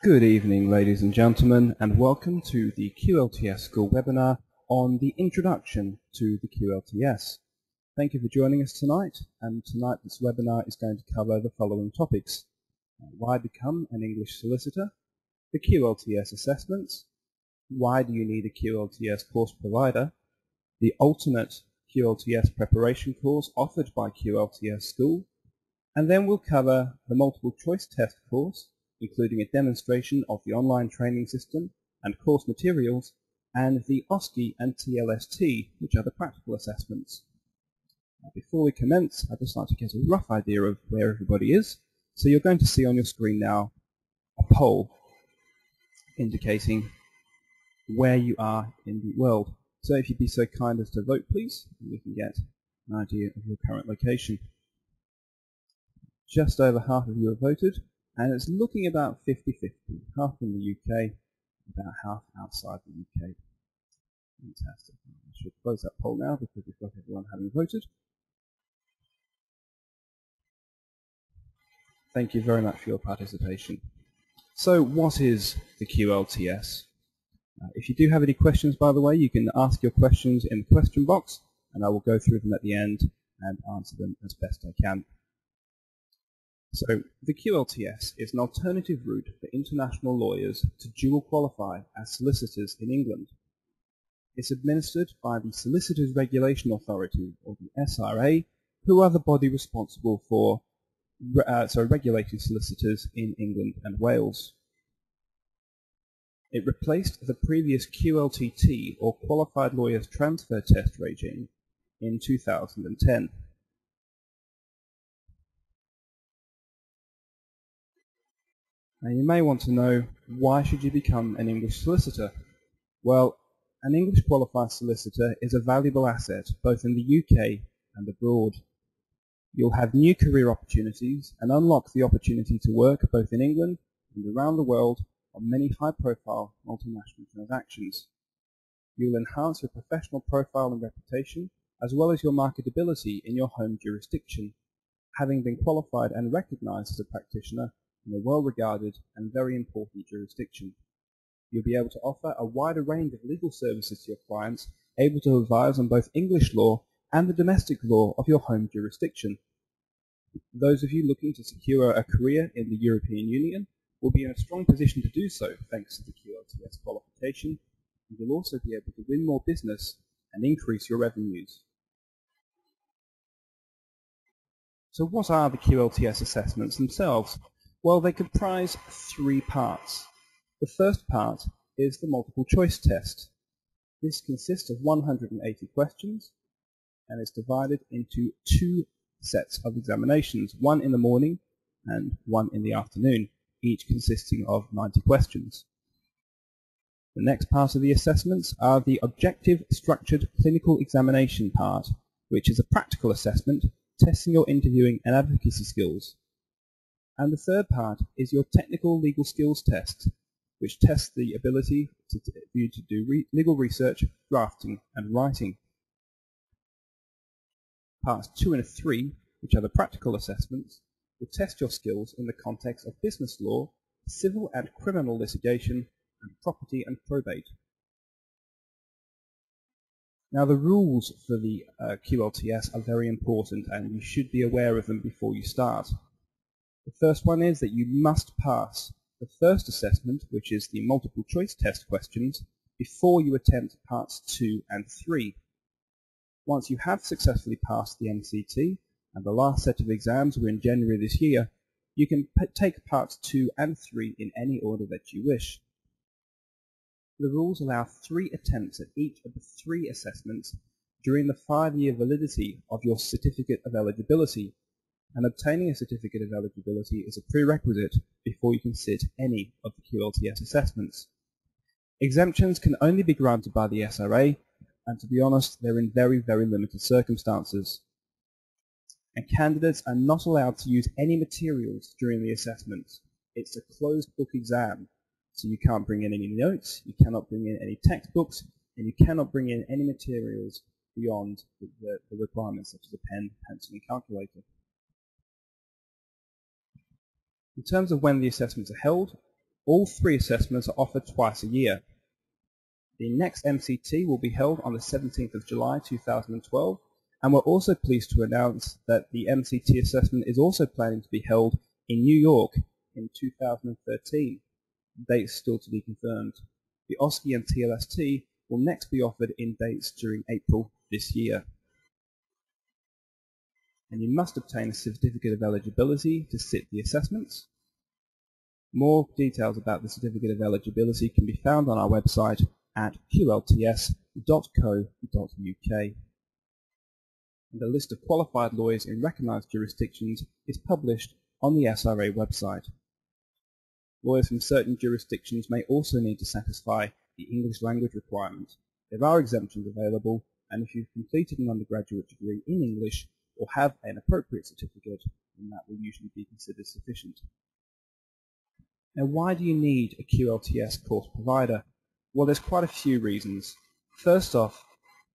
Good evening, ladies and gentlemen, and welcome to the QLTS School webinar on the introduction to the QLTS. Thank you for joining us tonight, and tonight this webinar is going to cover the following topics. Why become an English solicitor? The QLTS assessments. Why do you need a QLTS course provider? The alternate QLTS preparation course offered by QLTS School. And then we'll cover the multiple choice test course, including a demonstration of the online training system and course materials, and the OSCE and TLST, which are the practical assessments. Before we commence, I'd just like to get a rough idea of where everybody is. So you're going to see on your screen now a poll indicating where you are in the world. So if you'd be so kind as to vote, please, and we can get an idea of your current location. Just over half of you have voted, and it's looking about 50-50, half in the UK, about half outside the UK. Fantastic. I should close that poll now because we've got everyone having voted. Thank you very much for your participation. So what is the QLTS? If you do have any questions, by the way, you can ask your questions in the question box, and I will go through them at the end and answer them as best I can. So, the QLTS is an alternative route for international lawyers to dual qualify as solicitors in England. It's administered by the Solicitors Regulation Authority, or the SRA, who are the body responsible for regulating solicitors in England and Wales. It replaced the previous QLTT, or Qualified Lawyers Transfer Test regime, in 2010. Now you may want to know, why should you become an English solicitor? Well, an English qualified solicitor is a valuable asset both in the UK and abroad. You'll have new career opportunities and unlock the opportunity to work both in England and around the world on many high-profile multinational transactions. You'll enhance your professional profile and reputation as well as your marketability in your home jurisdiction, having been qualified and recognised as a practitioner in a well-regarded and very important jurisdiction. You'll be able to offer a wider range of legal services to your clients, able to advise on both English law and the domestic law of your home jurisdiction. Those of you looking to secure a career in the European Union will be in a strong position to do so thanks to the QLTS qualification, and you'll also be able to win more business and increase your revenues. So what are the QLTS assessments themselves? Well, they comprise three parts. The first part is the multiple choice test. This consists of 180 questions and is divided into two sets of examinations, one in the morning and one in the afternoon, each consisting of 90 questions. The next part of the assessments are the objective structured clinical examination part, which is a practical assessment testing your interviewing and advocacy skills. And the third part is your technical legal skills test, which tests the ability for you to do legal research, drafting, and writing. Parts 2 and 3, which are the practical assessments, will test your skills in the context of business law, civil and criminal litigation, and property and probate. Now the rules for the QLTS are very important, and you should be aware of them before you start. The first one is that you must pass the first assessment, which is the multiple choice test questions, before you attempt parts 2 and 3. Once you have successfully passed the MCT, and the last set of exams were in January this year, you can take parts 2 and 3 in any order that you wish. The rules allow 3 attempts at each of the 3 assessments during the 5-year validity of your certificate of eligibility, and obtaining a certificate of eligibility is a prerequisite before you can sit any of the QLTS assessments. Exemptions can only be granted by the SRA, and to be honest, they're in very, very limited circumstances. And candidates are not allowed to use any materials during the assessments. It's a closed book exam, so you can't bring in any notes, you cannot bring in any textbooks, and you cannot bring in any materials beyond the requirements such as a pen, pencil, and calculator. In terms of when the assessments are held, All 3 assessments are offered twice a year. The next MCT will be held on the 17th of July 2012, and we're also pleased to announce that the MCT assessment is also planning to be held in New York in 2013. Dates still to be confirmed. The OSCE and TLST will next be offered in dates during April this year. And you must obtain a certificate of eligibility to sit the assessments. More details about the certificate of eligibility can be found on our website at qlts.co.uk. And a list of qualified lawyers in recognised jurisdictions is published on the SRA website. Lawyers from certain jurisdictions may also need to satisfy the English language requirement. There are exemptions available, and if you've completed an undergraduate degree in English or have an appropriate certificate, then that will usually be considered sufficient. Now, why do you need a QLTS course provider? Well, there's quite a few reasons. First off,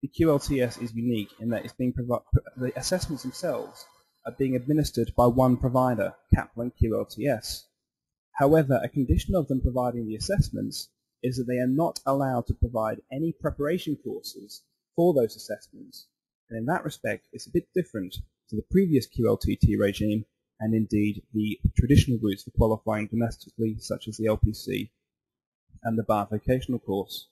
the QLTS is unique in that the assessments themselves are being administered by one provider, Kaplan QLTS. However, a condition of them providing the assessments is that they are not allowed to provide any preparation courses for those assessments. And in that respect, it's a bit different to the previous QLTT regime and indeed the traditional routes for qualifying domestically, such as the LPC and the bar vocational course.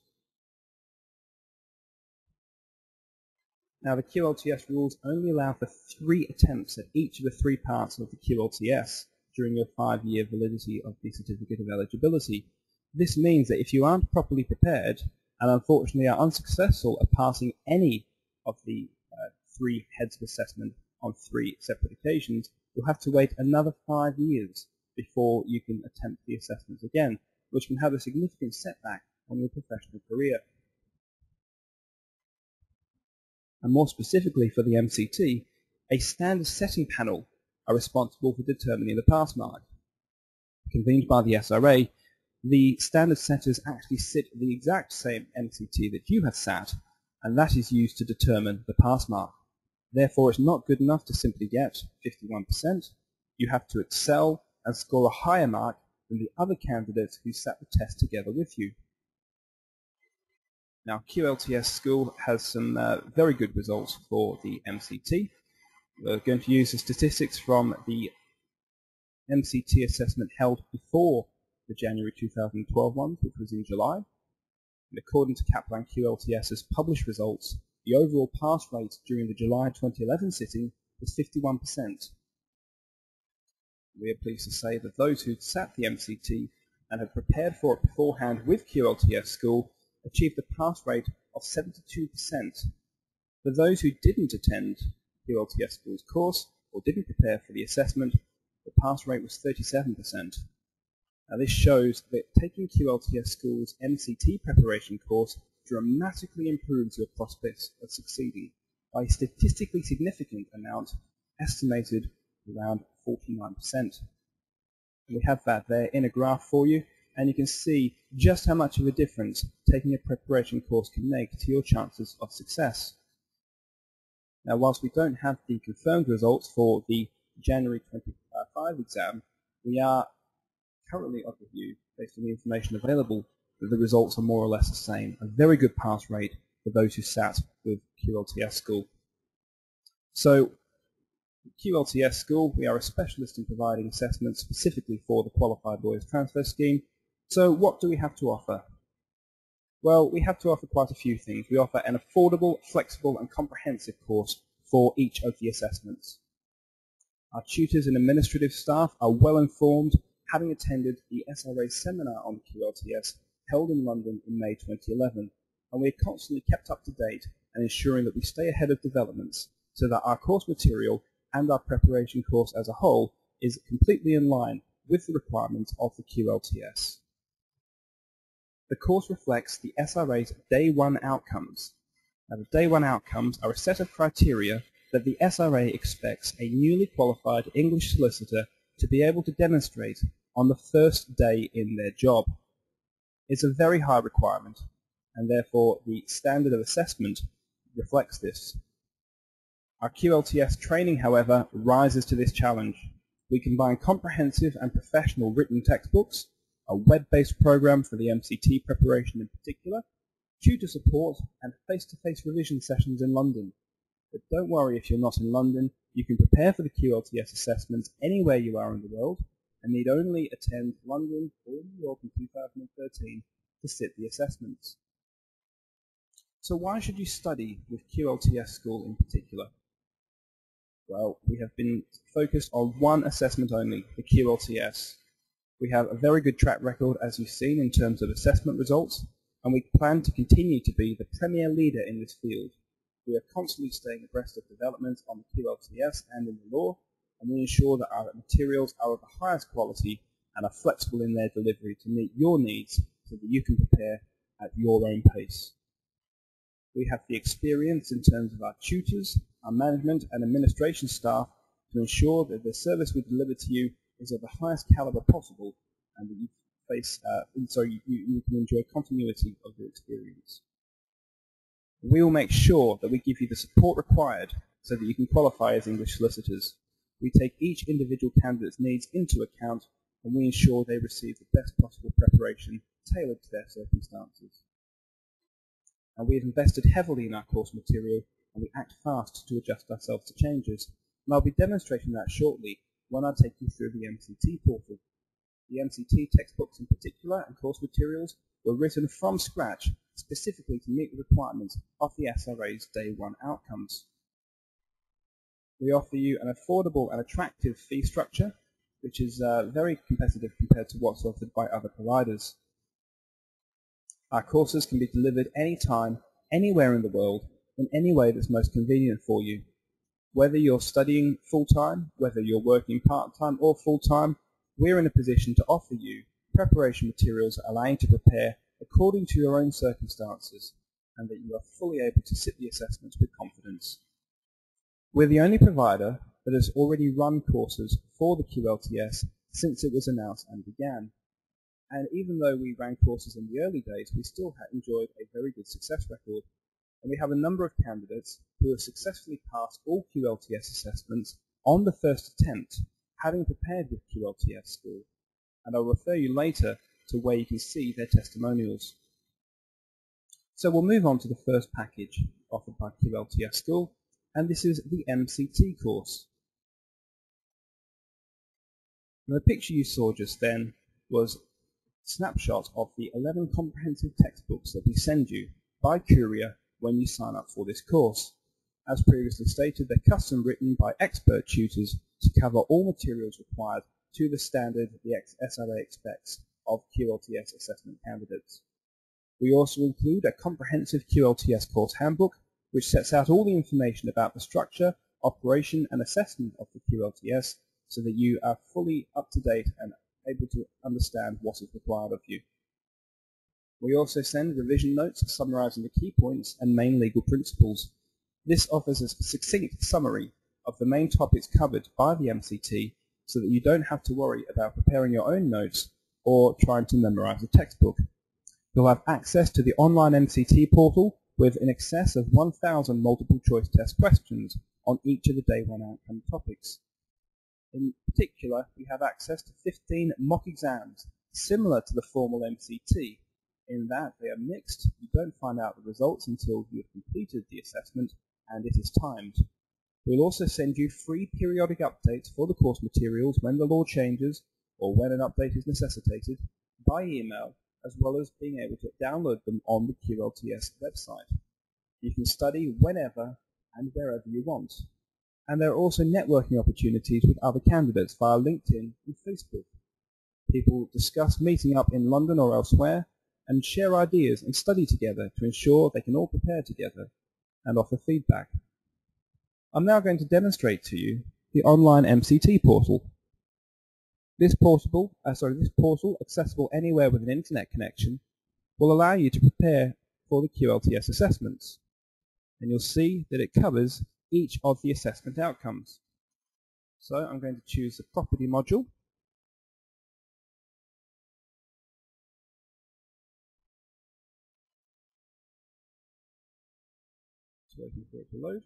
Now, the QLTS rules only allow for 3 attempts at each of the 3 parts of the QLTS during your 5-year validity of the Certificate of Eligibility. This means that if you aren't properly prepared and unfortunately are unsuccessful at passing any of the 3 heads of assessment on 3 separate occasions, you'll have to wait another 5 years before you can attempt the assessments again, which can have a significant setback on your professional career. And more specifically for the MCT, a standard setting panel are responsible for determining the pass mark. Convened by the SRA, the standard setters actually sit the exact same MCT that you have sat, and that is used to determine the pass mark. Therefore, it's not good enough to simply get 51%. You have to excel and score a higher mark than the other candidates who sat the test together with you. Now, QLTS School has some very good results for the MCT. We're going to use the statistics from the MCT assessment held before the January 2012 one, which was in July. And according to Kaplan QLTS's published results, the overall pass rate during the July 2011 sitting was 51%. We are pleased to say that those who sat the MCT and had prepared for it beforehand with QLTS School achieved a pass rate of 72%. For those who didn't attend QLTS School's course or didn't prepare for the assessment, the pass rate was 37%. Now, this shows that taking QLTS School's MCT preparation course dramatically improves your prospects of succeeding by a statistically significant amount, estimated around 49%. And we have that there in a graph for you, and you can see just how much of a difference taking a preparation course can make to your chances of success. Now, whilst we don't have the confirmed results for the January 25 exam, we are currently of the view, based on the information available, that the results are more or less the same. A very good pass rate for those who sat with QLTS School. So, QLTS School, we are a specialist in providing assessments specifically for the Qualified Lawyers Transfer Scheme. So what do we have to offer? Well, we have to offer quite a few things. We offer an affordable, flexible and comprehensive course for each of the assessments. Our tutors and administrative staff are well informed, having attended the SRA seminar on QLTS held in London in May 2011, and we are constantly kept up to date and ensuring that we stay ahead of developments so that our course material and our preparation course as a whole is completely in line with the requirements of the QLTS. The course reflects the SRA's Day 1 outcomes. Now, the Day 1 outcomes are a set of criteria that the SRA expects a newly qualified English solicitor to be able to demonstrate on the first day in their job. It's a very high requirement, and therefore the standard of assessment reflects this. Our QLTS training, however, rises to this challenge. We combine comprehensive and professional written textbooks a web-based program for the MCT preparation in particular, tutor support, and face-to-face revision sessions in London. But don't worry if you're not in London, you can prepare for the QLTS assessments anywhere you are in the world and need only attend London or New York in 2013 to sit the assessments. So why should you study with QLTS school in particular? Well, we have been focused on one assessment only, the QLTS. We have a very good track record, as you've seen, in terms of assessment results, and we plan to continue to be the premier leader in this field. We are constantly staying abreast of developments on the QLTS and in the law, and we ensure that our materials are of the highest quality and are flexible in their delivery to meet your needs so that you can prepare at your own pace. We have the experience in terms of our tutors, our management and administration staff to ensure that the service we deliver to you is of the highest caliber possible and that you can enjoy continuity of your experience. We will make sure that we give you the support required so that you can qualify as English solicitors. We take each individual candidate's needs into account and we ensure they receive the best possible preparation tailored to their circumstances. And we have invested heavily in our course material and we act fast to adjust ourselves to changes. And I'll be demonstrating that shortly when I take you through the MCT portal. The MCT textbooks in particular and course materials were written from scratch specifically to meet the requirements of the SRA's Day 1 outcomes. We offer you an affordable and attractive fee structure, which is very competitive compared to what's offered by other providers. Our courses can be delivered anytime, anywhere in the world, in any way that's most convenient for you. Whether you're studying full-time, whether you're working part-time or full-time, we're in a position to offer you preparation materials that allow you to prepare according to your own circumstances and that you are fully able to sit the assessments with confidence. We're the only provider that has already run courses for the QLTS since it was announced and began. And even though we ran courses in the early days, we still enjoyed a very good success record. And we have a number of candidates who have successfully passed all QLTS assessments on the first attempt, having prepared with QLTS school. And I'll refer you later to where you can see their testimonials. So we'll move on to the first package offered by QLTS school, and this is the MCT course. And the picture you saw just then was snapshot of the 11 comprehensive textbooks that we send you by courier when you sign up for this course. As previously stated, they're custom written by expert tutors to cover all materials required to the standard the SRA expects of QLTS assessment candidates. We also include a comprehensive QLTS course handbook which sets out all the information about the structure, operation and assessment of the QLTS so that you are fully up to date and able to understand what is required of you. We also send revision notes summarizing the key points and main legal principles. This offers a succinct summary of the main topics covered by the MCT so that you don't have to worry about preparing your own notes or trying to memorize a textbook. You'll have access to the online MCT portal with in excess of 1,000 multiple choice test questions on each of the Day 1 outcome topics. In particular, we have access to 15 mock exams, similar to the formal MCT, in that they are mixed. You don't find out the results until you have completed the assessment, and it is timed. We'll also send you free periodic updates for the course materials when the law changes, or when an update is necessitated, by email, as well as being able to download them on the QLTS website. You can study whenever and wherever you want. And there are also networking opportunities with other candidates via LinkedIn and Facebook. People discuss meeting up in London or elsewhere and share ideas and study together to ensure they can all prepare together and offer feedback. I'm now going to demonstrate to you the online MCT portal. This portal, accessible anywhere with an internet connection, will allow you to prepare for the QLTS assessments. And you'll see that it covers each of the assessment outcomes. So I'm going to choose the property module. Just waiting for it to load.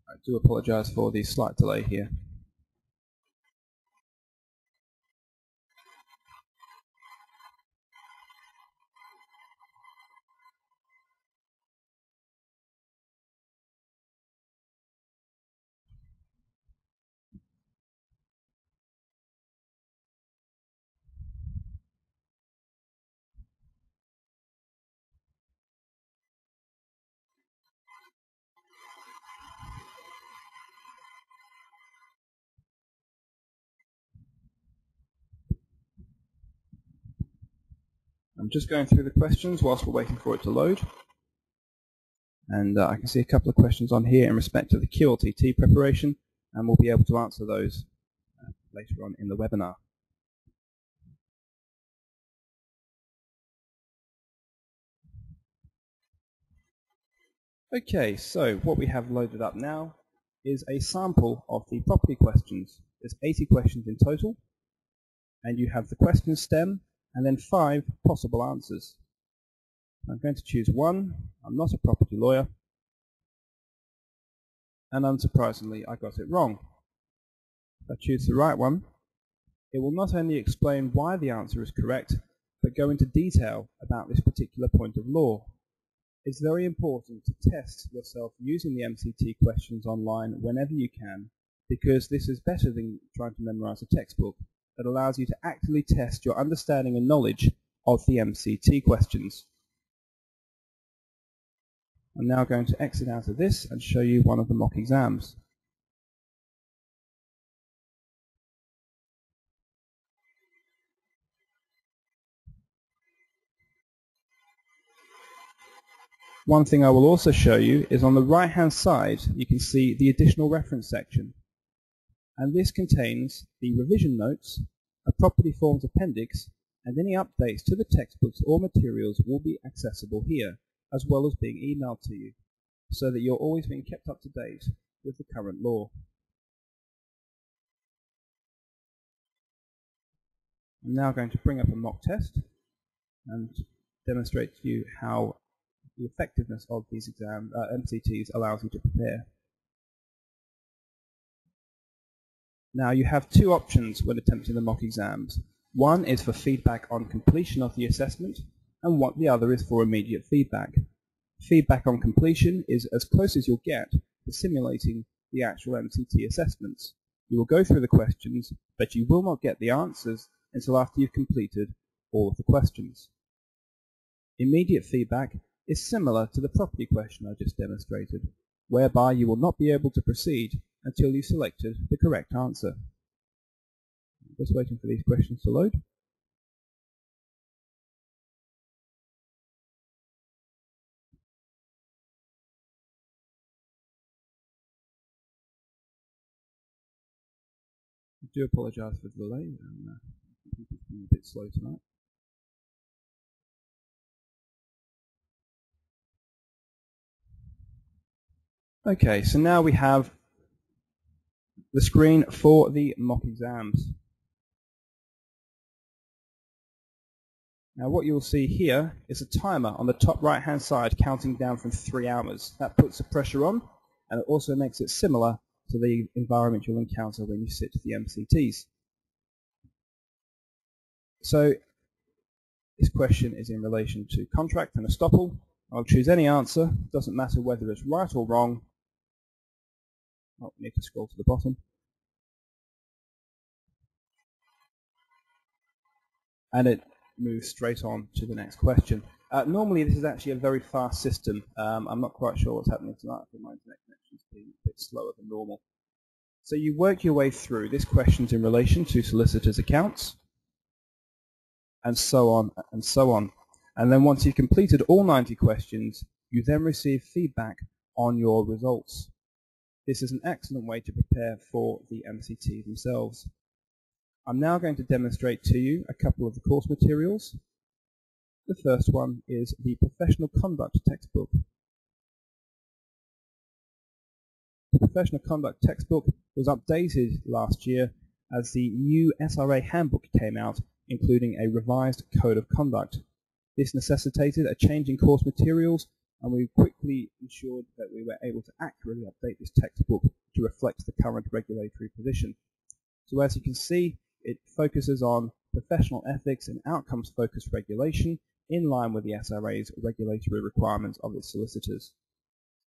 I do apologise for the slight delay here. I'm just going through the questions whilst we're waiting for it to load. And I can see a couple of questions on here in respect to the QLTT preparation, and we'll be able to answer those later on in the webinar. Okay, so what we have loaded up now is a sample of the property questions. There's 80 questions in total, and you have the question stem and then 5 possible answers. I'm going to choose one. I'm not a property lawyer, and unsurprisingly I got it wrong. If I choose the right one, it will not only explain why the answer is correct, but go into detail about this particular point of law. It's very important to test yourself using the MCT questions online whenever you can, because this is better than trying to memorize a textbook that allows you to actively test your understanding and knowledge of the MCT questions. I'm now going to exit out of this and show you one of the mock exams. One thing I will also show you is on the right hand side you can see the additional reference section, and this contains the revision notes, a property forms appendix, and any updates to the textbooks or materials will be accessible here, as well as being emailed to you, so that you're always being kept up to date with the current law. I'm now going to bring up a mock test and demonstrate to you how the effectiveness of these MCTs allows you to prepare. Now you have 2 options when attempting the mock exams. One is for feedback on completion of the assessment, and the other is for immediate feedback. Feedback on completion is as close as you'll get to simulating the actual MCT assessments. You will go through the questions, but you will not get the answers until after you've completed all of the questions. Immediate feedback is similar to the property question I just demonstrated, whereby you will not be able to proceed until you've selected the correct answer. Just waiting for these questions to load. I do apologise for the delay, and it's been a bit slow tonight. Okay, so now we have the screen for the mock exams. Now what you'll see here is a timer on the top right hand side counting down from 3 hours. That puts the pressure on, and it also makes it similar to the environment you'll encounter when you sit the MCTs. So this question is in relation to contract and estoppel. I'll choose any answer, doesn't matter whether it's right or wrong. Oh, I need to scroll to the bottom. And it moves straight on to the next question. Normally this is actually a very fast system. I'm not quite sure what's happening tonight. I think my internet connection is being a bit slower than normal. So you work your way through. This question's in relation to solicitors' accounts, and so on and so on. And then once you've completed all 90 questions, you then receive feedback on your results. This is an excellent way to prepare for the MCT themselves. I'm now going to demonstrate to you a couple of the course materials. The first one is the Professional Conduct textbook. The Professional Conduct textbook was updated last year as the new SRA handbook came out, including a revised code of conduct. This necessitated a change in course materials and we quickly ensured that we were able to accurately update this textbook to reflect the current regulatory position. So as you can see, it focuses on professional ethics and outcomes-focused regulation in line with the SRA's regulatory requirements of its solicitors.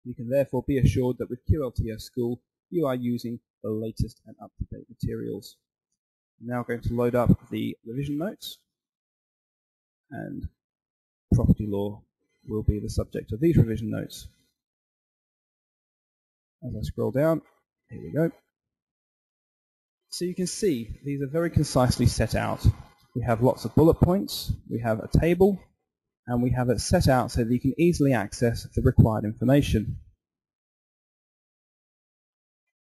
You can therefore be assured that with QLTS School, you are using the latest and up-to-date materials. I'm now going to load up the revision notes, and property law will be the subject of these revision notes. As I scroll down, here we go. So you can see these are very concisely set out. We have lots of bullet points, we have a table, and we have it set out so that you can easily access the required information.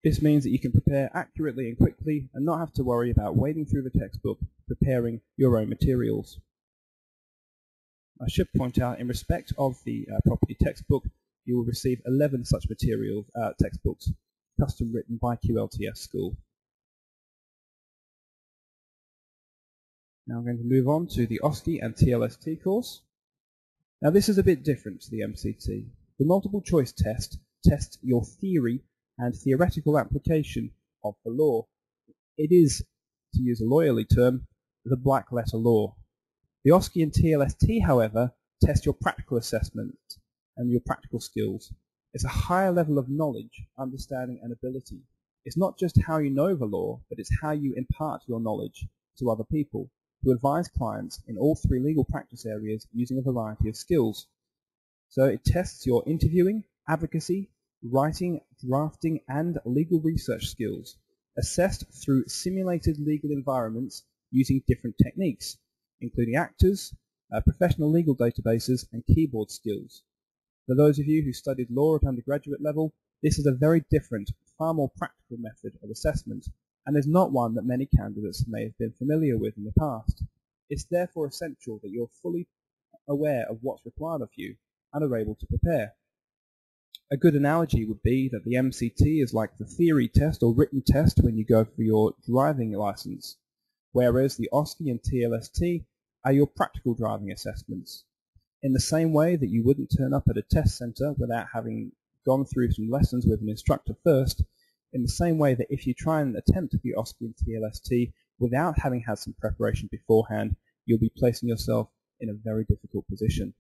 This means that you can prepare accurately and quickly and not have to worry about wading through the textbook, preparing your own materials. I should point out, in respect of the property textbook, you will receive 11 such materials, textbooks, custom written by QLTS School. Now I'm going to move on to the OSCE and TLST course. Now this is a bit different to the MCT. The multiple choice test tests your theory and theoretical application of the law. It is, to use a lawyerly term, the black letter law. The OSCE and TLST, however, test your practical assessment and your practical skills. It's a higher level of knowledge, understanding and ability. It's not just how you know the law, but it's how you impart your knowledge to other people, to advise clients in all three legal practice areas using a variety of skills. So it tests your interviewing, advocacy, writing, drafting, and legal research skills, assessed through simulated legal environments using different techniques, including actors, professional legal databases, and keyboard skills. For those of you who studied law at undergraduate level, this is a very different, far more practical method of assessment, and is not one that many candidates may have been familiar with in the past. It's therefore essential that you're fully aware of what's required of you and are able to prepare. A good analogy would be that the MCT is like the theory test or written test when you go for your driving license, whereas the OSCE and TLST are your practical driving assessments. In the same way that you wouldn't turn up at a test center without having gone through some lessons with an instructor first, in the same way that if you try and attempt the OSCE and TLST without having had some preparation beforehand, you'll be placing yourself in a very difficult position.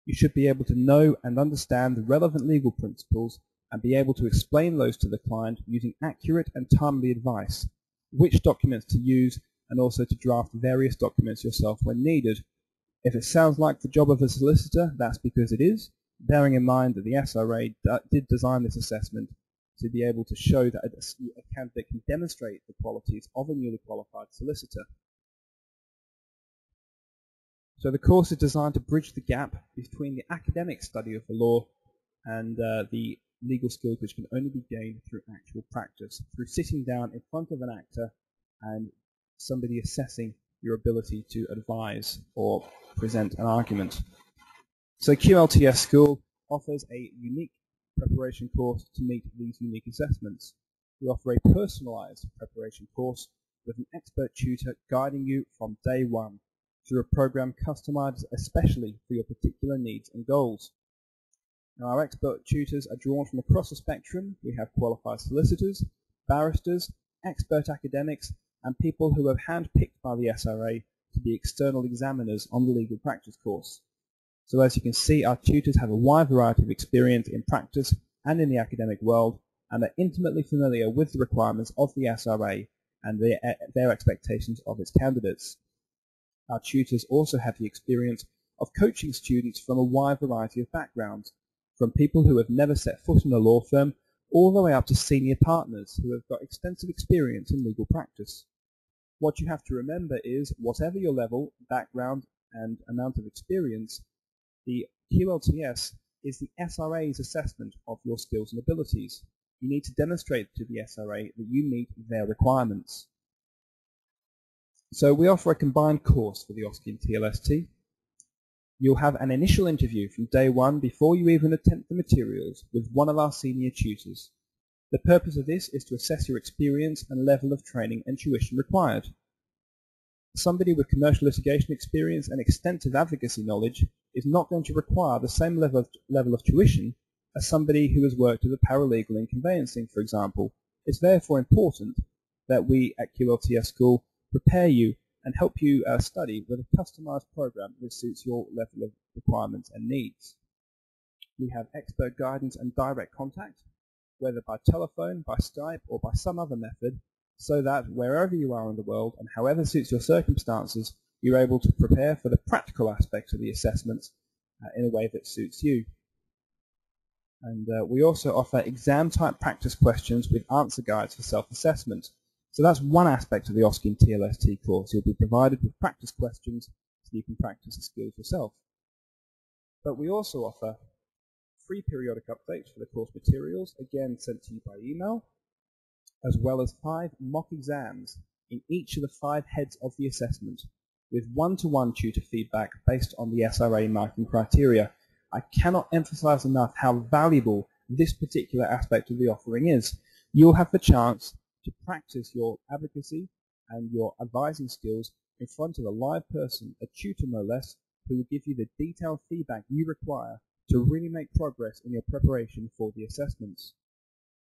You should be able to know and understand the relevant legal principles and be able to explain those to the client using accurate and timely advice, which documents to use, and also to draft various documents yourself when needed. If it sounds like the job of a solicitor, that's because it is, bearing in mind that the SRA did design this assessment to be able to show that a candidate can demonstrate the qualities of a newly qualified solicitor. So the course is designed to bridge the gap between the academic study of the law and the legal skills which can only be gained through actual practice, through sitting down in front of an actor and somebody assessing your ability to advise or present an argument. So QLTS School offers a unique preparation course to meet these unique assessments. We offer a personalized preparation course with an expert tutor guiding you from day one through a program customized especially for your particular needs and goals. Now, our expert tutors are drawn from across the spectrum. We have qualified solicitors, barristers, expert academics, and people who are handpicked by the SRA to be external examiners on the legal practice course. So as you can see, our tutors have a wide variety of experience in practice and in the academic world, and are intimately familiar with the requirements of the SRA and their expectations of its candidates. Our tutors also have the experience of coaching students from a wide variety of backgrounds, from people who have never set foot in a law firm all the way up to senior partners who have got extensive experience in legal practice. What you have to remember is, whatever your level, background, and amount of experience, the QLTS is the SRA's assessment of your skills and abilities. You need to demonstrate to the SRA that you meet their requirements. So we offer a combined course for the OSCE and TLST. You'll have an initial interview from day one before you even attempt the materials with one of our senior tutors. The purpose of this is to assess your experience and level of training and tuition required. Somebody with commercial litigation experience and extensive advocacy knowledge is not going to require the same level of tuition as somebody who has worked as a paralegal in conveyancing, for example. It's therefore important that we at QLTS School prepare you and help you study with a customized program that suits your level of requirements and needs. We have expert guidance and direct contact, whether by telephone, by Skype, or by some other method, so that wherever you are in the world and however suits your circumstances, you're able to prepare for the practical aspects of the assessments in a way that suits you. And we also offer exam-type practice questions with answer guides for self-assessment. So that's one aspect of the OSCE TLST course. You'll be provided with practice questions so you can practice the skills yourself. But we also offer free periodic updates for the course materials, again sent to you by email, as well as 5 mock exams in each of the 5 heads of the assessment, with one-to-one tutor feedback based on the SRA marking criteria. I cannot emphasize enough how valuable this particular aspect of the offering is. You'll have the chance to practice your advocacy and your advising skills in front of a live person, a tutor no less, who will give you the detailed feedback you require to really make progress in your preparation for the assessments.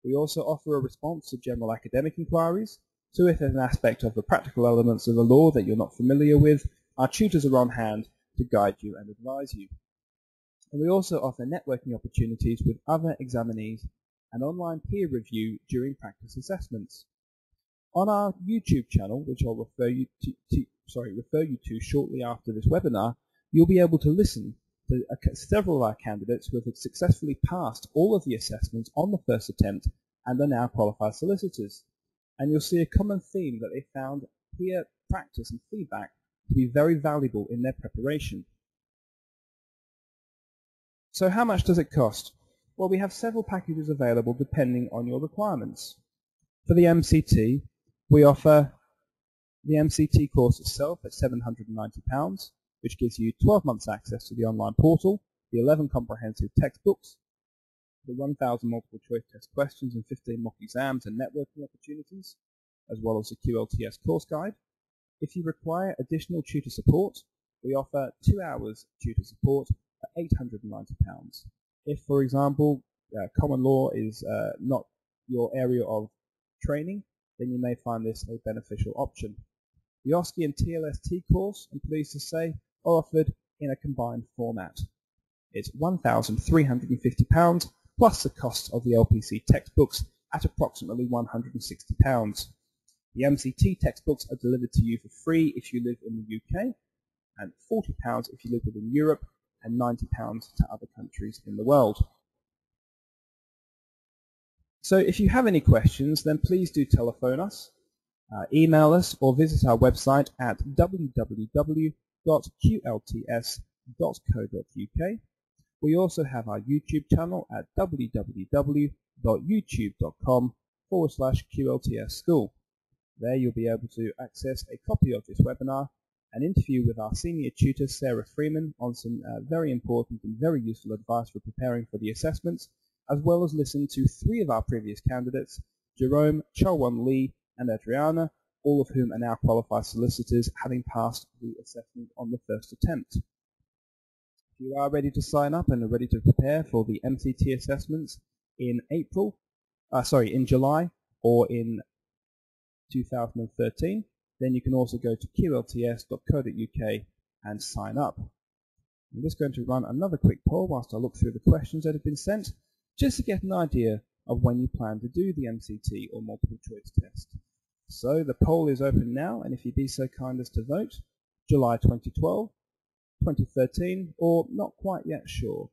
We also offer a response to general academic inquiries, so if there's an aspect of the practical elements of the law that you're not familiar with, our tutors are on hand to guide you and advise you. And we also offer networking opportunities with other examinees and online peer review during practice assessments. On our YouTube channel, which I'll refer you to shortly after this webinar, you'll be able to listen to several of our candidates who have successfully passed all of the assessments on the first attempt and are now qualified solicitors. And you'll see a common theme that they found peer practice and feedback to be very valuable in their preparation. So how much does it cost? Well, we have several packages available depending on your requirements. For the MCT, we offer the MCT course itself at £790, which gives you 12 months access to the online portal, the 11 comprehensive textbooks, the 1,000 multiple choice test questions and 15 mock exams and networking opportunities, as well as the QLTS course guide. If you require additional tutor support, we offer 2 hours tutor support for £890. If, for example, common law is not your area of training, then you may find this a beneficial option. The OSCE and TLST course, I'm pleased to say, are offered in a combined format. It's £1,350 plus the cost of the LPC textbooks at approximately £160. The MCT textbooks are delivered to you for free if you live in the UK, and £40 if you live within Europe, and £90 to other countries in the world. So if you have any questions, then please do telephone us, email us, or visit our website at www.qlts.co.uk. We also have our YouTube channel at www.youtube.com/QLTS School. There you'll be able to access a copy of this webinar, an interview with our senior tutor Sarah Freeman on some very important and very useful advice for preparing for the assessments, as well as listen to 3 of our previous candidates, Jerome, Chalwon Lee and Adriana, all of whom are now qualified solicitors, having passed the assessment on the first attempt. If you are ready to sign up and are ready to prepare for the MCT assessments in July or in 2013, then you can also go to qlts.co.uk and sign up. I'm just going to run another quick poll whilst I look through the questions that have been sent, just to get an idea of when you plan to do the MCT or multiple choice test. So the poll is open now, and if you'd be so kind as to vote, July 2012, 2013, or not quite yet sure.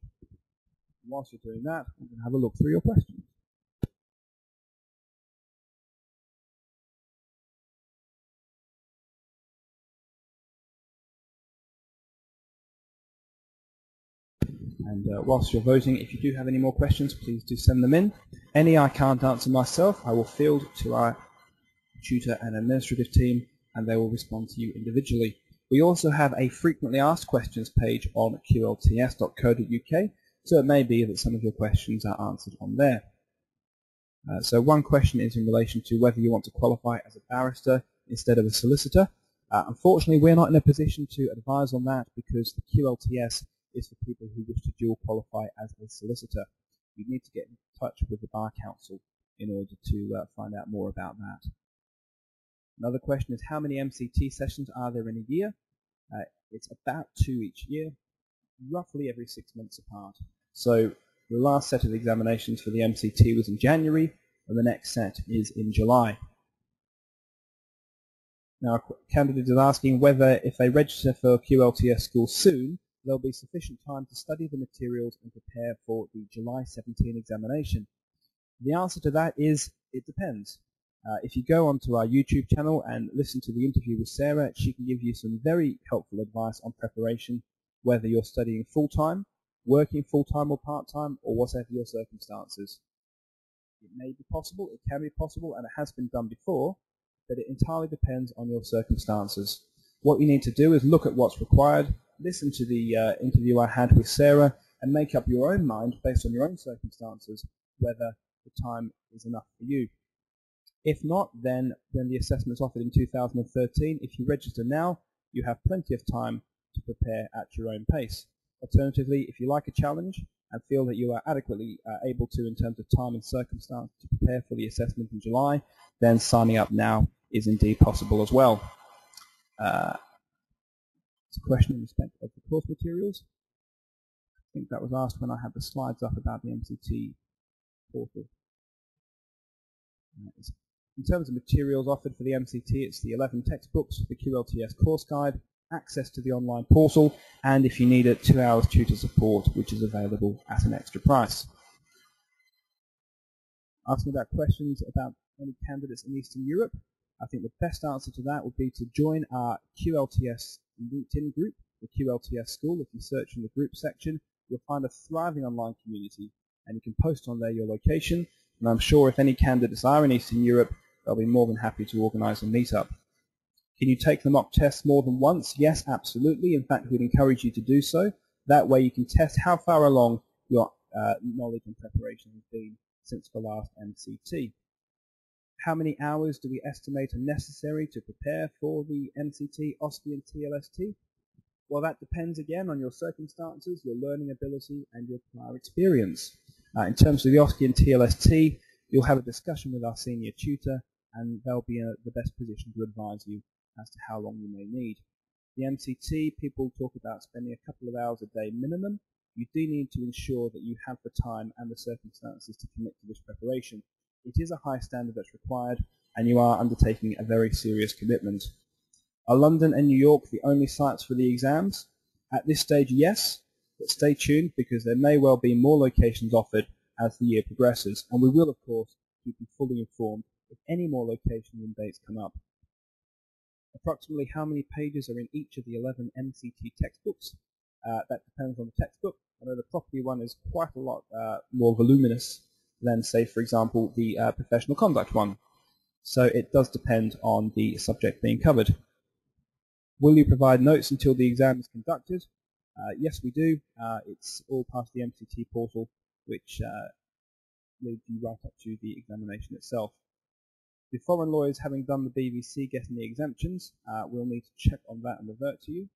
And whilst you're doing that, I'm going to have a look through your questions. And whilst you're voting, if you do have any more questions, please do send them in. Any I can't answer myself, I will field to our tutor and administrative team, and they will respond to you individually. We also have a frequently asked questions page on qlts.co.uk, so it may be that some of your questions are answered on there. So one question is in relation to whether you want to qualify as a barrister instead of a solicitor. Unfortunately, we're not in a position to advise on that because the QLTS is for people who wish to dual qualify as a solicitor. You need to get in touch with the Bar Council in order to find out more about that. Another question is, how many MCT sessions are there in a year? It's about 2 each year, roughly every 6 months apart. So the last set of examinations for the MCT was in January, and the next set is in July. Now, a candidate is asking whether if they register for QLTS school soon, there'll be sufficient time to study the materials and prepare for the July 17 examination. The answer to that is, it depends. If you go onto our YouTube channel and listen to the interview with Sarah, she can give you some very helpful advice on preparation, whether you're studying full-time, working full-time or part-time, or whatever your circumstances. It may be possible, it can be possible, and it has been done before, but it entirely depends on your circumstances. What you need to do is look at what's required, listen to the interview I had with Sarah, and make up your own mind based on your own circumstances whether the time is enough for you. If not, then when the assessment is offered in 2013, if you register now, you have plenty of time to prepare at your own pace. Alternatively, if you like a challenge and feel that you are adequately able to, in terms of time and circumstance, to prepare for the assessment in July, then signing up now is indeed possible as well. It's a question in respect of the course materials. I think that was asked when I had the slides up about the MCT portal. In terms of materials offered for the MCT, it's the 11 textbooks, the QLTS course guide, access to the online portal, and if you need it, 2 hours tutor support, which is available at an extra price. Asking about questions about any candidates in Eastern Europe, I think the best answer to that would be to join our QLTS LinkedIn group, the QLTS School. If you search in the group section, you'll find a thriving online community, and you can post on there your location, and I'm sure if any candidates are in Eastern Europe, they'll be more than happy to organise a meetup. Can you take the mock tests more than once? Yes, absolutely. In fact, we'd encourage you to do so. That way you can test how far along your knowledge and preparation has been since the last MCT. How many hours do we estimate are necessary to prepare for the MCT, OSCE and TLST? Well, that depends again on your circumstances, your learning ability and your prior experience. In terms of the OSCE and TLST, you'll have a discussion with our senior tutor and they'll be in the best position to advise you as to how long you may need. The MCT, people talk about spending a couple of hours a day minimum. You do need to ensure that you have the time and the circumstances to commit to this preparation. It is a high standard that's required, and you are undertaking a very serious commitment. Are London and New York the only sites for the exams? At this stage, yes, but stay tuned because there may well be more locations offered as the year progresses, and we will, of course, keep you fully informed if any more locations and dates come up. Approximately how many pages are in each of the 11 MCT textbooks? That depends on the textbook. I know the property one is quite a lot more voluminous than, say, for example, the professional conduct one. So it does depend on the subject being covered. Will you provide notes until the exam is conducted? Yes, we do. It's all past the MCT portal, which leads you right up to the examination itself. The foreign lawyers, having done the BBC, getting the exemptions, we'll need to check on that and revert to you.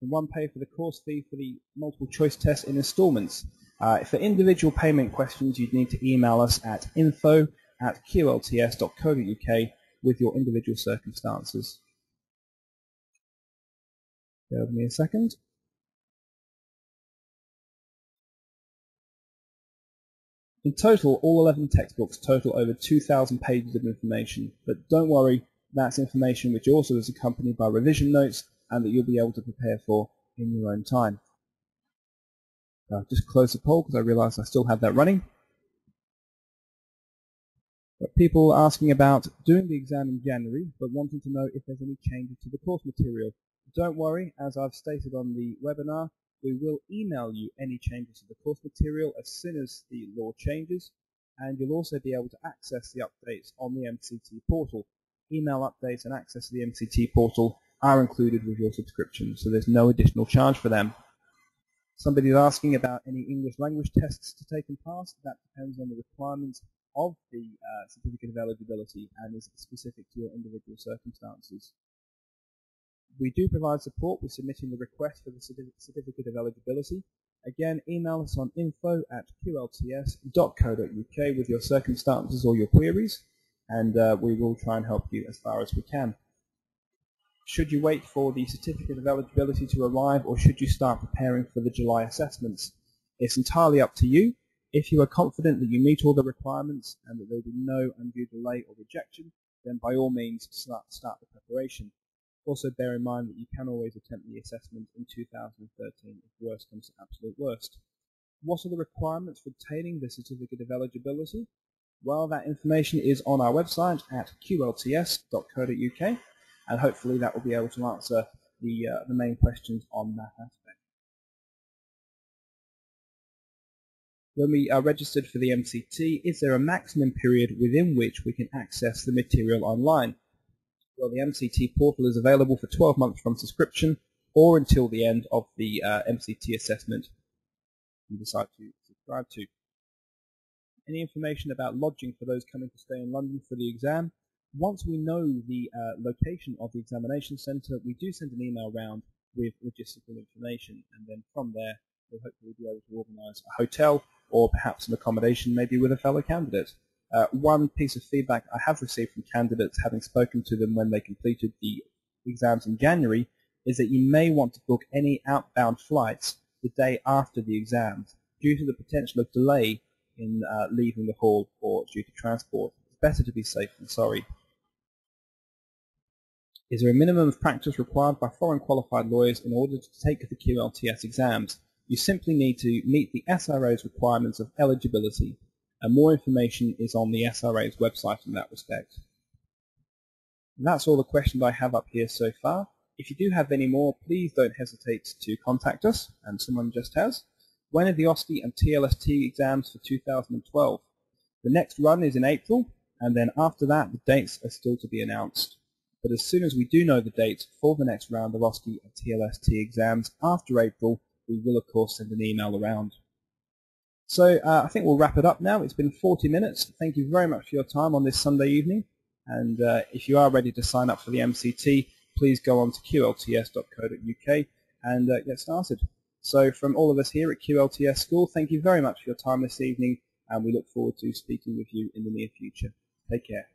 Can one pay for the course fee for the multiple choice test in instalments? For individual payment questions, you'd need to email us at info@qlts.co.uk with your individual circumstances. Bear with me a second. In total, all 11 textbooks total over 2,000 pages of information, but don't worry, that's information which also is accompanied by revision notes and that you'll be able to prepare for in your own time. I'll just close the poll because I realised I still had that running. But people asking about doing the exam in January but wanting to know if there's any changes to the course material. Don't worry, as I've stated on the webinar, we will email you any changes to the course material as soon as the law changes, and you'll also be able to access the updates on the MCT portal. Email updates and access to the MCT portal are included with your subscription, so there's no additional charge for them. Somebody's asking about any English language tests to take and pass. That depends on the requirements of the certificate of eligibility and is specific to your individual circumstances. We do provide support with submitting the request for the certificate of eligibility. Again, email us on info@qlts.co.uk with your circumstances or your queries, and we will try and help you as far as we can. Should you wait for the certificate of eligibility to arrive, or should you start preparing for the July assessments? It's entirely up to you. If you are confident that you meet all the requirements and that there will be no undue delay or rejection, then by all means start the preparation. Also bear in mind that you can always attempt the assessment in 2013 if worst comes to absolute worst. What are the requirements for obtaining the certificate of eligibility? Well, that information is on our website at qlts.co.uk, and hopefully that will be able to answer the main questions on that aspect. When we are registered for the MCT, is there a maximum period within which we can access the material online? Well, the MCT portal is available for 12 months from subscription or until the end of the MCT assessment you decide to subscribe to. Any information about lodging for those coming to stay in London for the exam? Once we know the location of the examination centre, we do send an email round with logistical information, and then from there we'll hopefully be able to organise a hotel or perhaps an accommodation maybe with a fellow candidate. One piece of feedback I have received from candidates, having spoken to them when they completed the exams in January, is that you may want to book any outbound flights the day after the exams due to the potential of delay in leaving the hall or due to transport. It's better to be safe than sorry. Is there a minimum of practice required by foreign qualified lawyers in order to take the QLTS exams? You simply need to meet the SRO's requirements of eligibility, and more information is on the SRA's website in that respect. And that's all the questions I have up here so far. If you do have any more, please don't hesitate to contact us, and someone just has. When are the OSCE and TLST exams for 2012? The next run is in April, and then after that the dates are still to be announced. But as soon as we do know the dates for the next round of OSCE and TLST exams after April, we will of course send an email around. So I think we'll wrap it up now. It's been 40 minutes. Thank you very much for your time on this Sunday evening. And if you are ready to sign up for the MCT, please go on to qlts.co.uk and get started. So from all of us here at QLTS School, thank you very much for your time this evening, and we look forward to speaking with you in the near future. Take care.